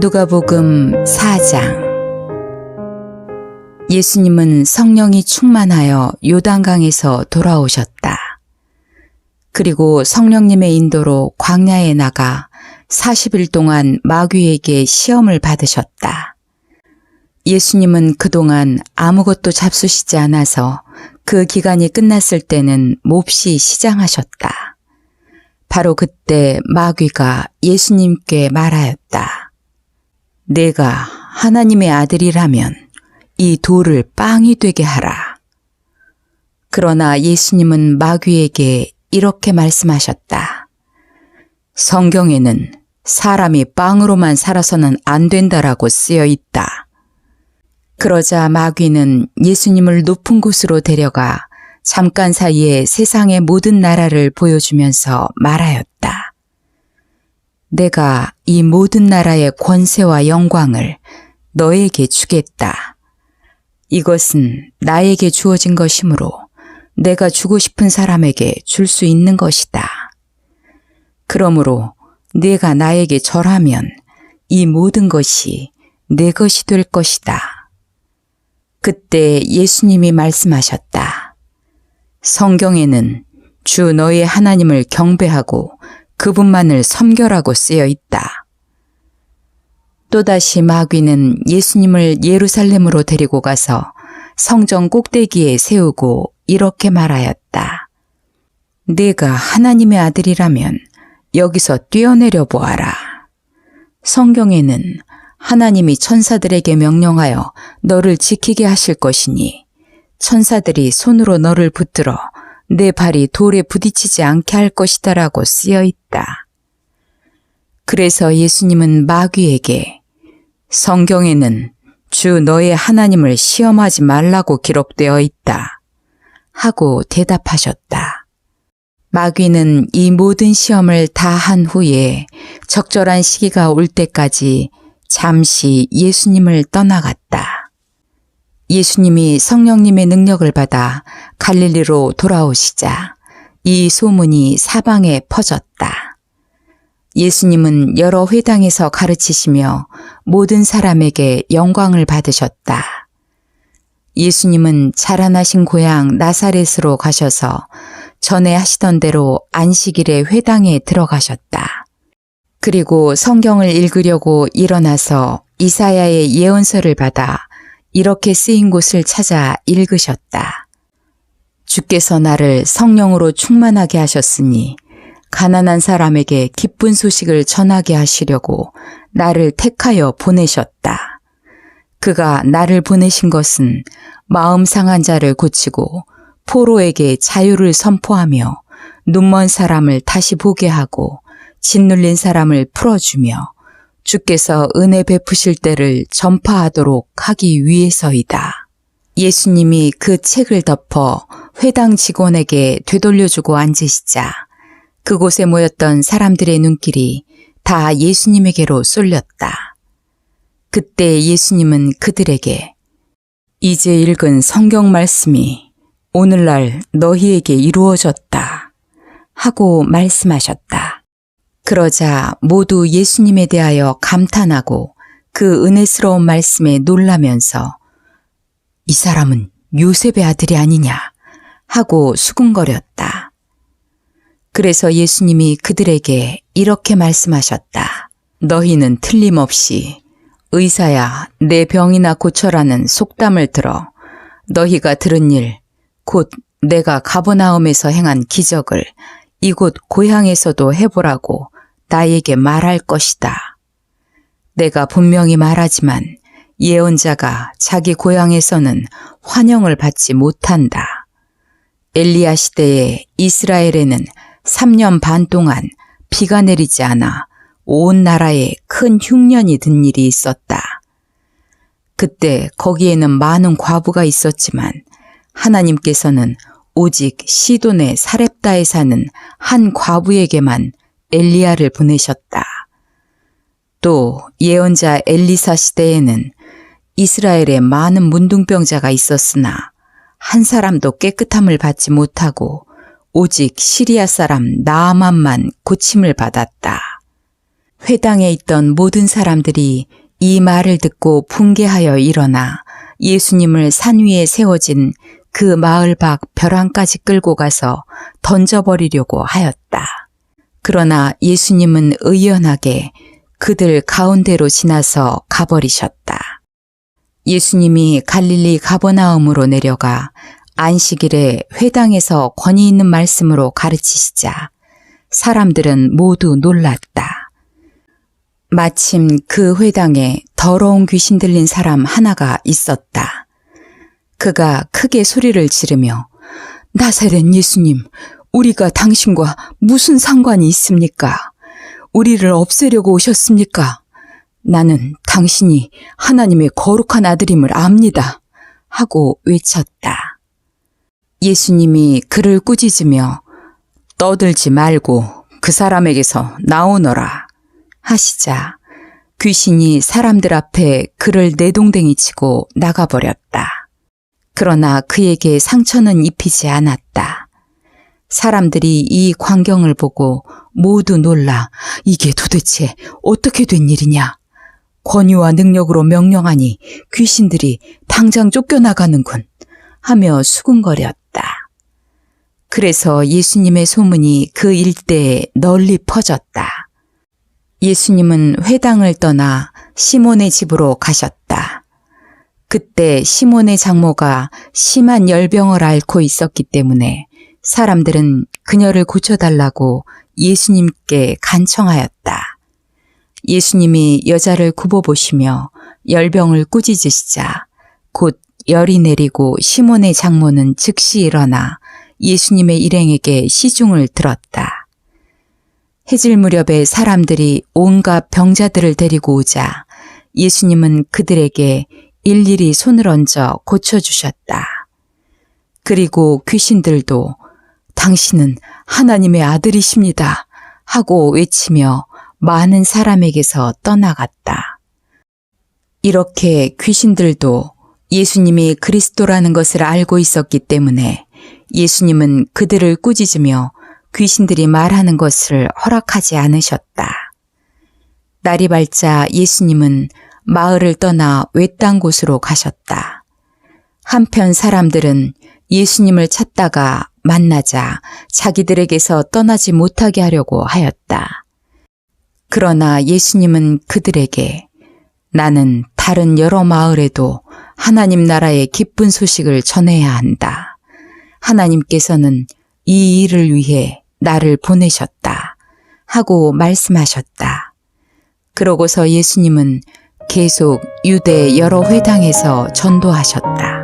누가복음 4장. 예수님은 성령이 충만하여 요단강에서 돌아오셨다. 그리고 성령님의 인도로 광야에 나가 40일 동안 마귀에게 시험을 받으셨다. 예수님은 그동안 아무것도 잡수시지 않아서 그 기간이 끝났을 때는 몹시 시장하셨다. 바로 그때 마귀가 예수님께 말하였다. 내가 하나님의 아들이라면 이 돌을 빵이 되게 하라. 그러나 예수님은 마귀에게 이렇게 말씀하셨다. 성경에는 사람이 빵으로만 살아서는 안 된다라고 쓰여 있다. 그러자 마귀는 예수님을 높은 곳으로 데려가 잠깐 사이에 세상의 모든 나라를 보여주면서 말하였다. 내가 이 모든 나라의 권세와 영광을 너에게 주겠다. 이것은 나에게 주어진 것이므로 내가 주고 싶은 사람에게 줄 수 있는 것이다. 그러므로 네가 나에게 절하면 이 모든 것이 내 것이 될 것이다. 그때 예수님이 말씀하셨다. 성경에는 주 너의 하나님을 경배하고 그분만을 섬겨라고 쓰여 있다. 또다시 마귀는 예수님을 예루살렘으로 데리고 가서 성전 꼭대기에 세우고 이렇게 말하였다. 네가 하나님의 아들이라면 여기서 뛰어내려 보아라. 성경에는 하나님이 천사들에게 명령하여 너를 지키게 하실 것이니 천사들이 손으로 너를 붙들어 내 발이 돌에 부딪히지 않게 할 것이다라고 쓰여 있다. 그래서 예수님은 마귀에게 성경에는 주 너의 하나님을 시험하지 말라고 기록되어 있다 하고 대답하셨다. 마귀는 이 모든 시험을 다 한 후에 적절한 시기가 올 때까지 잠시 예수님을 떠나갔다. 예수님이 성령님의 능력을 받아 갈릴리로 돌아오시자 이 소문이 사방에 퍼졌다. 예수님은 여러 회당에서 가르치시며 모든 사람에게 영광을 받으셨다. 예수님은 자라나신 고향 나사렛으로 가셔서 전에 하시던 대로 안식일에 회당에 들어가셨다. 그리고 성경을 읽으려고 일어나서 이사야의 예언서를 받아 이렇게 쓰인 곳을 찾아 읽으셨다. 주께서 나를 성령으로 충만하게 하셨으니 가난한 사람에게 기쁜 소식을 전하게 하시려고 나를 택하여 보내셨다. 그가 나를 보내신 것은 마음 상한 자를 고치고 포로에게 자유를 선포하며 눈먼 사람을 다시 보게 하고 짓눌린 사람을 풀어주며 주께서 은혜 베푸실 때를 전파하도록 하기 위해서이다. 예수님이 그 책을 덮어 회당 직원에게 되돌려주고 앉으시자 그곳에 모였던 사람들의 눈길이 다 예수님에게로 쏠렸다. 그때 예수님은 그들에게 이제 읽은 성경 말씀이 오늘날 너희에게 이루어졌다 하고 말씀하셨다. 그러자 모두 예수님에 대하여 감탄하고 그 은혜스러운 말씀에 놀라면서 이 사람은 요셉의 아들이 아니냐 하고 수군거렸다. 그래서 예수님이 그들에게 이렇게 말씀하셨다. 너희는 틀림없이 의사야 내 병이나 고쳐라는 속담을 들어 너희가 들은 일 곧 내가 가버나움에서 행한 기적을 이곳 고향에서도 해보라고 나에게 말할 것이다. 내가 분명히 말하지만 예언자가 자기 고향에서는 환영을 받지 못한다. 엘리야 시대에 이스라엘에는 3년 반 동안 비가 내리지 않아 온 나라에 큰 흉년이 든 일이 있었다. 그때 거기에는 많은 과부가 있었지만 하나님께서는 오직 시돈의 사렙다에 사는 한 과부에게만 엘리야를 보내셨다. 또 예언자 엘리사 시대에는 이스라엘에 많은 문둥병자가 있었으나 한 사람도 깨끗함을 받지 못하고 오직 시리아 사람 나아만만 고침을 받았다. 회당에 있던 모든 사람들이 이 말을 듣고 분개하여 일어나 예수님을 산 위에 세워진 그 마을 밖 벼랑까지 끌고 가서 던져버리려고 하였다. 그러나 예수님은 의연하게 그들 가운데로 지나서 가버리셨다. 예수님이 갈릴리 가버나움으로 내려가 안식일에 회당에서 권위 있는 말씀으로 가르치시자 사람들은 모두 놀랐다. 마침 그 회당에 더러운 귀신 들린 사람 하나가 있었다. 그가 크게 소리를 지르며 나사렛 예수님, 우리가 당신과 무슨 상관이 있습니까? 우리를 없애려고 오셨습니까? 나는 당신이 하나님의 거룩한 아들임을 압니다. 하고 외쳤다. 예수님이 그를 꾸짖으며 떠들지 말고 그 사람에게서 나오너라 하시자 귀신이 사람들 앞에 그를 내동댕이 치고 나가버렸다. 그러나 그에게 상처는 입히지 않았다. 사람들이 이 광경을 보고 모두 놀라 이게 도대체 어떻게 된 일이냐? 권위와 능력으로 명령하니 귀신들이 당장 쫓겨나가는군 하며 수군거렸다. 그래서 예수님의 소문이 그 일대에 널리 퍼졌다. 예수님은 회당을 떠나 시몬의 집으로 가셨다. 그때 시몬의 장모가 심한 열병을 앓고 있었기 때문에 사람들은 그녀를 고쳐달라고 예수님께 간청하였다. 예수님이 여자를 굽어보시며 열병을 꾸짖으시자 곧 열이 내리고 시몬의 장모는 즉시 일어나 예수님의 일행에게 시중을 들었다. 해질 무렵에 사람들이 온갖 병자들을 데리고 오자 예수님은 그들에게 일일이 손을 얹어 고쳐주셨다. 그리고 귀신들도 당신은 하나님의 아들이십니다 하고 외치며 많은 사람에게서 떠나갔다. 이렇게 귀신들도 예수님이 그리스도라는 것을 알고 있었기 때문에 예수님은 그들을 꾸짖으며 귀신들이 말하는 것을 허락하지 않으셨다. 날이 밝자 예수님은 마을을 떠나 외딴 곳으로 가셨다. 한편 사람들은 예수님을 찾다가 만나자 자기들에게서 떠나지 못하게 하려고 하였다. 그러나 예수님은 그들에게 나는 다른 여러 마을에도 하나님 나라의 기쁜 소식을 전해야 한다. 하나님께서는 이 일을 위해 나를 보내셨다. 하고 말씀하셨다. 그러고서 예수님은 계속 유대 여러 회당에서 전도하셨다.